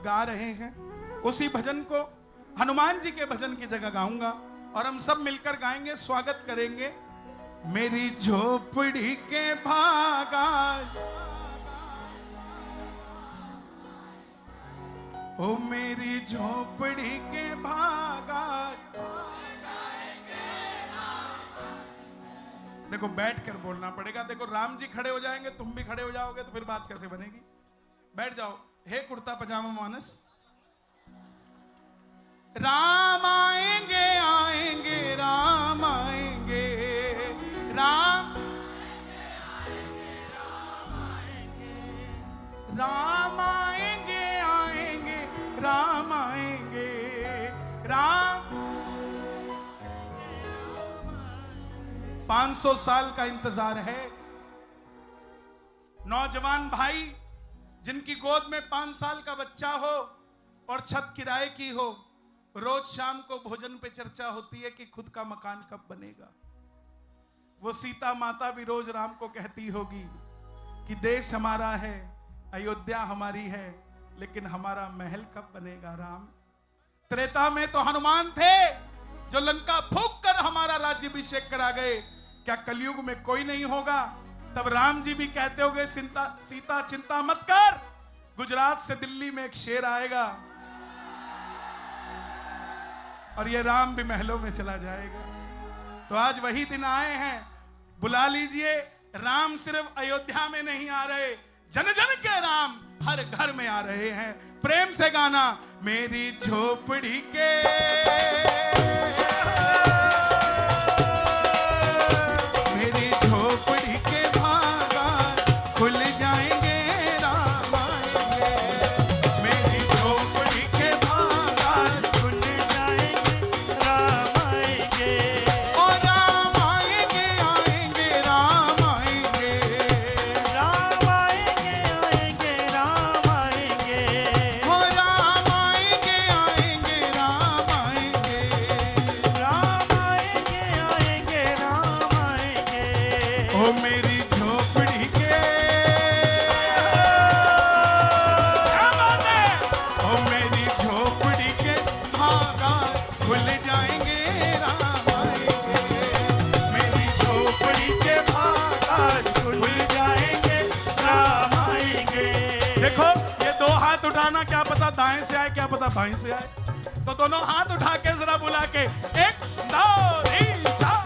गा रहे हैं, उसी भजन को हनुमान जी के भजन की जगह गाऊंगा और हम सब मिलकर गाएंगे, स्वागत करेंगे। मेरी झोपड़ी के भागा, ओ मेरी झोपड़ी के भागा। देखो बैठ कर बोलना पड़ेगा। देखो राम जी खड़े हो जाएंगे, तुम भी खड़े हो जाओगे तो फिर बात कैसे बनेगी। बैठ जाओ। हे कुर्ता पजामा मानस। राम आएंगे आएंगे राम आएंगे, राम राम आएंगे आएंगे राम आएंगे, राम 500 साल का इंतजार है। नौजवान भाई जिनकी गोद में 5 साल का बच्चा हो और छत किराए की हो, रोज शाम को भोजन पे चर्चा होती है कि खुद का मकान कब बनेगा। वो सीता माता भी रोज राम को कहती होगी कि देश हमारा है, अयोध्या हमारी है, लेकिन हमारा महल कब बनेगा राम। त्रेता में तो हनुमान थे जो लंका फूंक कर हमारा राज्याभिषेक करा गए। क्या कलयुग में कोई नहीं होगा? तब राम जी भी कहते होंगे सीता चिंता मत कर, गुजरात से दिल्ली में एक शेर आएगा और ये राम भी महलों में चला जाएगा। तो आज वही दिन आए हैं, बुला लीजिए। राम सिर्फ अयोध्या में नहीं आ रहे, जन जन के राम हर घर में आ रहे हैं। प्रेम से गाना, मेरी झोपड़ी के मेरी झोपड़ी के भागा खुल जाएंगे राम आएंगे। मेरी झोपड़ी के भागा खुल जाएंगे राम आएंगे, और राम आएंगे आएंगे राम आएंगे, राम आएंगे आएंगे राम आएंगे, ओ राम आएंगे आएंगे राम आएंगे, राम आएंगे आएंगे राम आएंगे। ओ मेरी झोपड़ी के क्या बात है, ओ मेरी झोपड़ी के भागा खुल जाएंगे राम आएंगे। मेरी झोपड़ी के भागा खुल जाएंगे राम आएंगे। देखो ये 2 हाथ उठाना, क्या पता दाएं से आए, क्या पता बाएं से आए। तो दोनों हाथ उठा के जरा बुला के 1 2 3 4।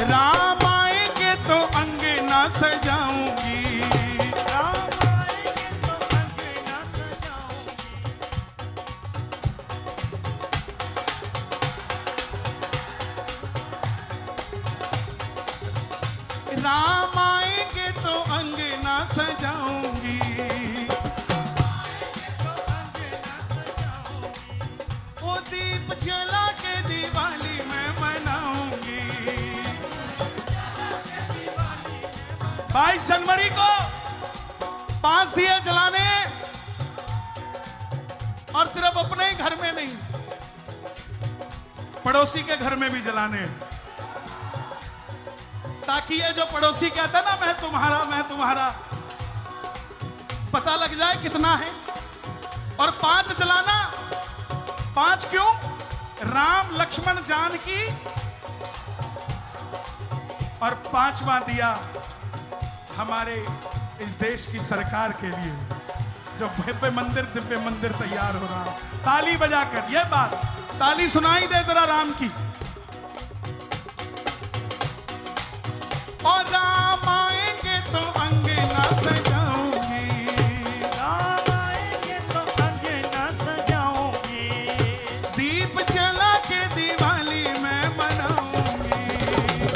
राम आएंगे तो अंगना सजाऊंगी, राम आएंगे तो अंगना सजाऊंगी। राम आएंगे तो अंगना सजाऊंगी, वो दीप जला के दिवाली में मनाऊंगी। 22 जनवरी को 5 दिए जलाने, और सिर्फ अपने ही घर में नहीं, पड़ोसी के घर में भी जलाने, ताकि ये जो पड़ोसी कहता है ना मैं तुम्हारा, पता लग जाए कितना है। और 5 जलाना, 5 क्यों? राम लक्ष्मण जानकी, और 5वां दिया हमारे इस देश की सरकार के लिए, जो भव्य मंदिर दिव्य मंदिर तैयार हो रहा। ताली बजाकर ये बात, ताली सुनाई दे जरा राम की। और राम आएंगे तो अंगना सजाऊंगी, राम आएंगे तो अंगना सजाऊंगी। दीप जला के दिवाली में मनाऊंगी,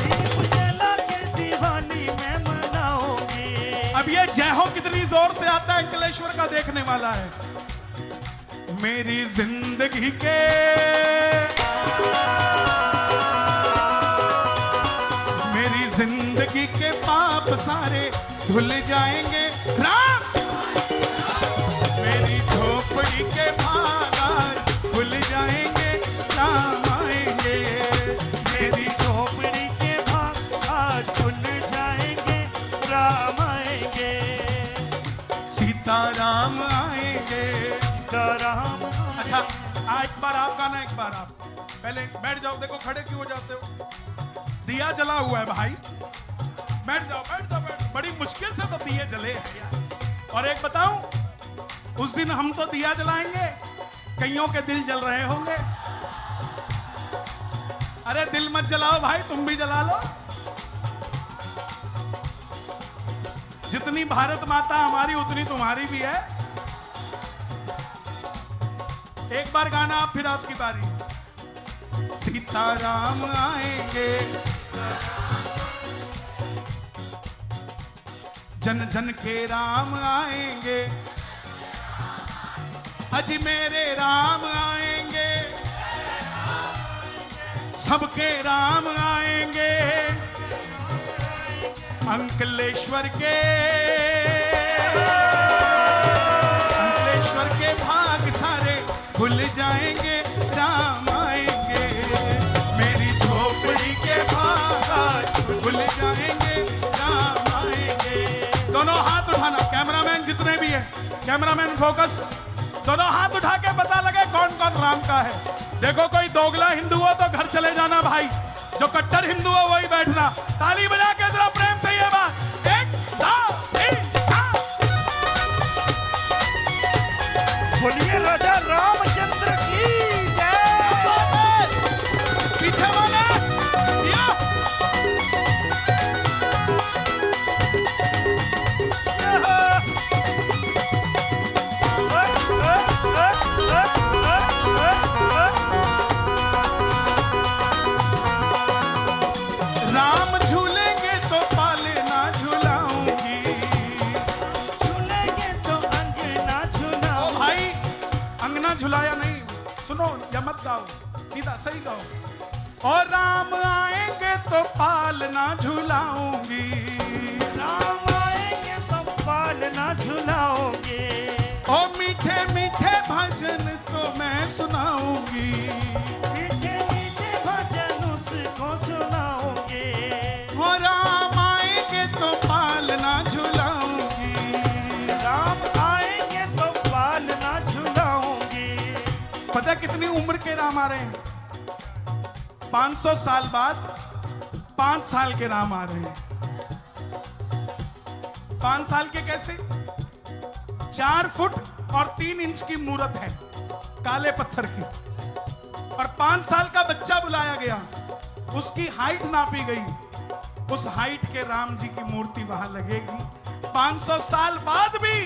दीप जला के दिवाली में मनाऊंगी। अब ये जय हो कितनी जोर से आता है, अंकलेश्वर का देखने वाला है। मेरी जिंदगी के मेरी जिंदगी जिंदगी के पाप सारे धुल जाएंगे राम। मेरी झोपड़ी के भाग आज खुल जाएंगे, राम आएंगे। मेरी झोपड़ी के भाग आज खुल जाएंगे, राम आएंगे। सीताराम आएंगे। राम अच्छा, एक बार आप गाना, एक बार आप पहले बैठ जाओ। देखो खड़े क्यों हो जाते हो? दिया जला हुआ है भाई, बैठ जाओ बैठ जाओ बैठ। बड़ी मुश्किल से तो दिए जले हैं यार। और एक बताऊं, उस दिन हम तो दिया जलाएंगे, कईयों के दिल जल रहे होंगे। अरे दिल मत जलाओ भाई, तुम भी जला लो। जितनी भारत माता हमारी उतनी तुम्हारी भी है। एक बार गाना आप, फिर आपकी बारी। सीताराम आएंगे, जन जन के राम आएंगे, अजी मेरे राम आएंगे, सबके राम आएंगे। अंकलेश्वर के भाग सारे खुल जाएंगे, राम आएंगे। मेरी झोपड़ी के भाग खुल जाएंगे, राम आएंगे। दोनों हाथ उठाना, कैमरामैन जितने भी है, कैमरामैन फोकस, दोनों हाथ उठा के पता लगे कौन कौन राम का है। देखो कोई दोगला हिंदू हो तो घर चले जाना भाई, जो कट्टर हिंदू हो वही बैठना। ताली बजा के जरा प्रेम से ये बात, 1 2 3 4। बोलिए राजा रामचंद्र की जय। पीछे वाले जिया। राम झूलेंगे तो पाले ना झुलाऊंगी, झूलेंगे तो अंगना झुलाओ। ओ भाई, अंगना झुलाया नहीं, सुनो या मत गाओ, सीधा सही गाओ। और राम आएंगे तो पालना झुलाऊंगी, राम आएंगे तो पालना झुलाओगे। ओ मीठे मीठे भजन तो मैं सुनाऊंगी, मीठे मीठे भजन उसको सुनाओगे। ओ राम आएंगे तो पालना झुलाऊंगी। राम आएंगे तो पालना झुलाओगे। पता कितनी उम्र के राम आ रहे हैं? 500 साल बाद 5 साल के राम आ रहे हैं। 5 साल के कैसे? 4 फुट और 3 इंच की मूरत है, काले पत्थर की। और 5 साल का बच्चा बुलाया गया, उसकी हाइट नापी गई, उस हाइट के राम जी की मूर्ति वहां लगेगी। 500 साल बाद भी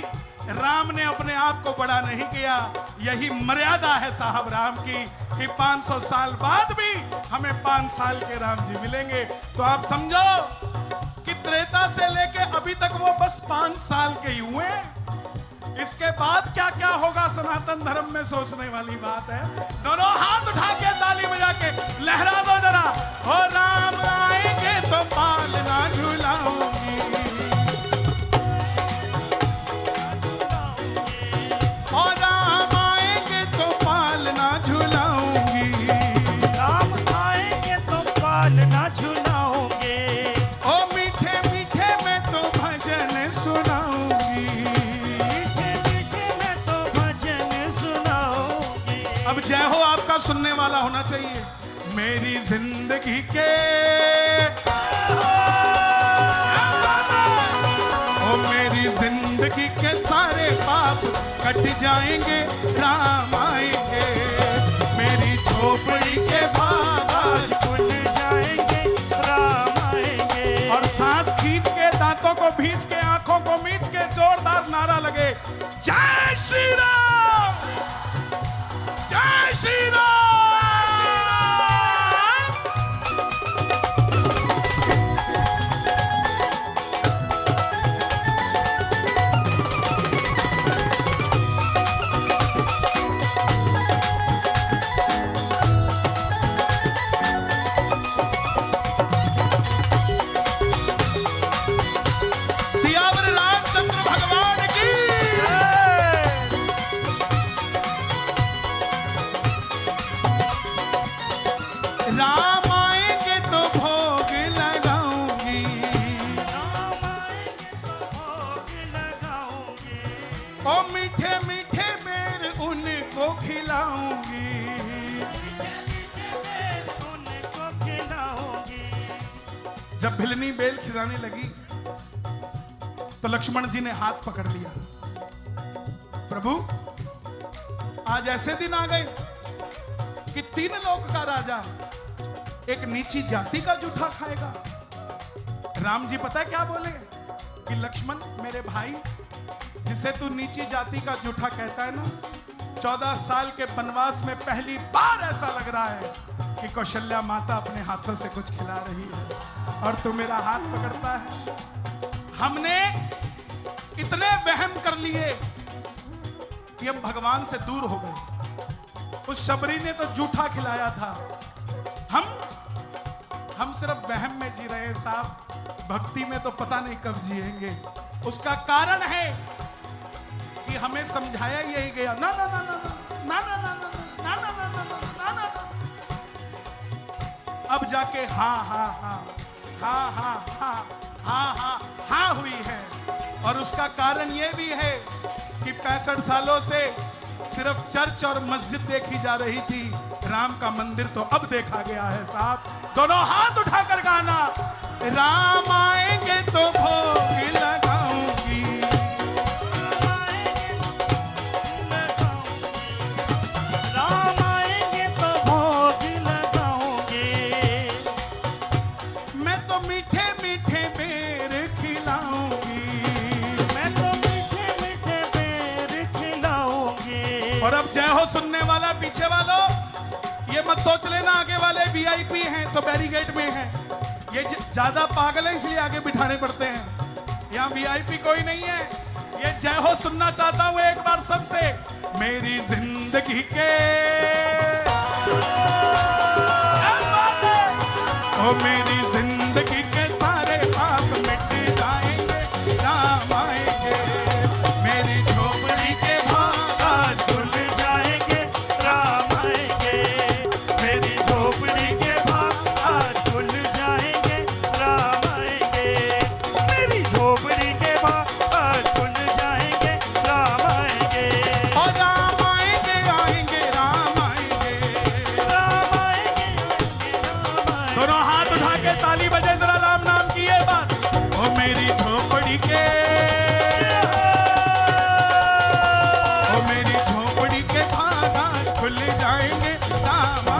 राम ने अपने आप को बड़ा नहीं किया। यही मर्यादा है साहब राम की, कि 500 साल बाद भी हमें 5 साल के राम जी मिलेंगे। तो आप समझो कि त्रेता से लेके अभी तक वो बस 5 साल के ही हुए। इसके बाद क्या क्या होगा सनातन धर्म में सोचने वाली बात है। दोनों हाथ उठा के ताली बजा के लहरा दो जरा। ओ राम आएंगे तो पालना झुलाऊंगी, ओ राम आएंगे तो पालना झुलाऊंगी। राम आएंगे तो पालना झुलाओगे। ओ मीठे मीठे मैं तो भजन सुनाऊंगी। मीठे मीठे में तो भजन सुनाओगे। अब जय हो आपका सुनने वाला होना चाहिए। मेरी जिंदगी के ओ मेरी जिंदगी के सारे पाप कट जाएंगे, राम आएंगे। मेरी झोपड़ी के भाग आज खुल जाएंगे, राम आएंगे। और सांस खींच के, दांतों को भींच के, आंखों को मींच के जोरदार नारा लगे, जय श्री राम, जय श्री राम। मीठे मीठे बेर उनको खिलाऊंगी। उनको खिलाऊंगी। जब भिलनी बेल खिलाने लगी तो लक्ष्मण जी ने हाथ पकड़ लिया। प्रभु, आज ऐसे दिन आ गए कि 3 लोक का राजा एक नीची जाति का जूठा खाएगा। राम जी पता है क्या बोले कि लक्ष्मण मेरे भाई, जिसे तू नीची जाति का जूठा कहता है ना, 14 साल के वनवास में पहली बार ऐसा लग रहा है कि कौशल्या माता अपने हाथों से कुछ खिला रही है और तू मेरा हाथ पकड़ता है। हमने इतने वहम कर लिए कि हम भगवान से दूर हो गए। उस शबरी ने तो जूठा खिलाया था, हम सिर्फ वहम में जी रहे हैं साहब, भक्ति में तो पता नहीं कब जिएंगे। उसका कारण है कि हमें समझाया यही गया, ना ना ना ना ना ना ना ना ना ना ना ना ना ना ना। अब जाके हाँ हाँ हाँ हाँ हाँ हाँ हाँ हाँ हाँ हुई है। और उसका कारण यह भी है कि 65 सालों से सिर्फ चर्च और मस्जिद देखी जा रही थी, राम का मंदिर तो अब देखा गया है साहब। दोनों हाथ उठाकर गाना, राम आएंगे तो भोग लगाऊंगी। राम आएंगे तो भोग लगाऊंगे। मैं तो मीठे मीठे बेर खिलाऊंगी। मैं तो मीठे मीठे बेर खिलाऊंगी। और अब जय हो सुनने वाला पीछे वालों, ये मत सोच लेना आगे वाले वीआईपी हैं तो बैरिकेड में हैं। ये ज्यादा पागल है इसलिए आगे बिठाने पड़ते हैं। यहाँ वीआईपी कोई नहीं है। ये जय हो सुनना चाहता हूं एक बार सबसे। मेरी जिंदगी के ओ मेरी जिंदगी के सारे पाप मिट जाएंगे, राम आएंगे। मेरी झोपड़ी के आज खुल जाएंगे, राम आएंगे। मेरी झोपड़ी के भाग आज खुल जाएंगे, राम आएंगे। मेरी झोपड़ी के भाग आज खुल जाएंगे, राम आएंगे। और राम आएंगे आएंगे राम आएंगे। राम आएंगे, राम आएंगे। दोनों हाथ उठा के ताली बजे जरा राम नाम की ये बात। ओ मेरी झोपड़ी के, ओ मेरी झोपड़ी के भाग आज खुल जाएंगे, राम